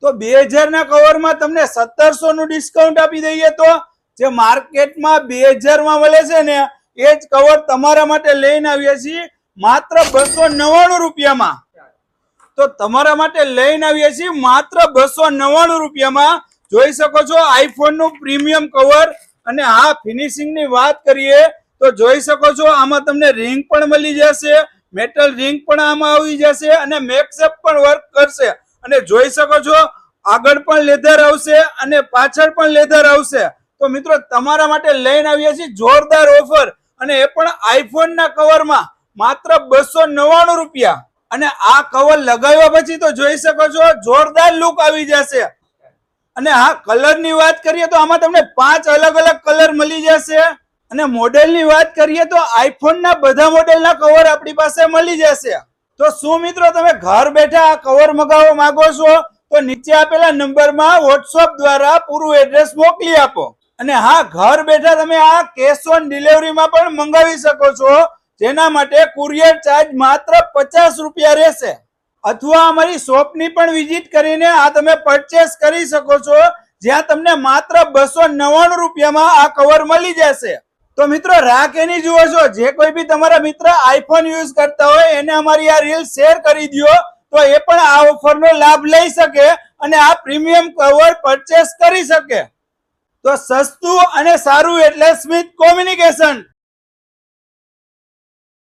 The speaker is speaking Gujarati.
તો 2000 ના કવરમાં તમને 1700 નું ડિસ્કાઉન્ટ આપી દઈએ તો જે માર્કેટમાં 2000 માં મળે છે ને એ જ કવર તમારા માટે લઈને આવીએ છીએ માત્ર 299 રૂપિયામાં. તો તમારા માટે લઈને આવીએ છીએ માત્ર 299 રૂપિયામાં. જોઈ શકો છો આઈફોન નું પ્રીમિયમ કવર. અને હા, ફિનિશિંગ ની વાત કરીએ તો જોઈ શકો છો આમાં તમને રિંગ પણ મળી જશે, મેટલ રિંગ પણ આમાં આવી જશે અને મેક્સઅપ પણ વર્ક કરશે. અને જોઈ શકો છો આગળ પણ લેધર આવશે અને પાછળ પણ લેધર આવશે. તો મિત્રો તમારા માટે લઈને આવીએ છીએ જોરદાર ઓફર, અને એ પણ આઈફોન ના કવરમાં માત્ર 299 રૂપિયા. અને આ કવર લગાવ્યા પછી તો જોઈ શકો છો જોરદાર લુક આવી જશે. અને હા, કલર ની વાત કરીએ તો આમાં તમને 5 અલગ અલગ કલર મળી જશે. અને મોડેલ ની વાત કરીએ તો આઈફોન ના બધા મોડેલ ના કવર આપણી પાસે મળી જશે. તો શું મિત્રો તમે ઘર બેઠા આ કવર મગાવવા માંગો છો તો નીચે આપેલા નંબરમાં વોટ્સઅપ દ્વારા પૂરું એડ્રેસ મોકલી આપો. અને હા, ઘર બેઠા તમે આ કેશ ઓન ડિલિવરીમાં પણ મંગાવી શકો છો, જેના માટે કુરિયર ચાર્જ માત્ર 50 રૂપિયા રહેશે. અથવા અમારી શોપની પણ વિઝિટ કરીને આ તમે પરચેસ કરી શકો છો, જ્યાં તમને માત્ર 299 રૂપિયામાં આ કવર મળી જશે. તો મિત્રો રાહ કેની જુઓ છો? જે કોઈ બી તમારા મિત્ર આઈફોન યુઝ કરતા હોય એને અમારી આ રીલ શેર કરી દો, તો એ પણ આ ઓફરનો લાભ લઈ શકે અને આ પ્રીમિયમ કવર પરચેસ કરી શકે. તો સસ્તું અને સારું એટલે સ્મિથ કોમ્યુનિકેશન.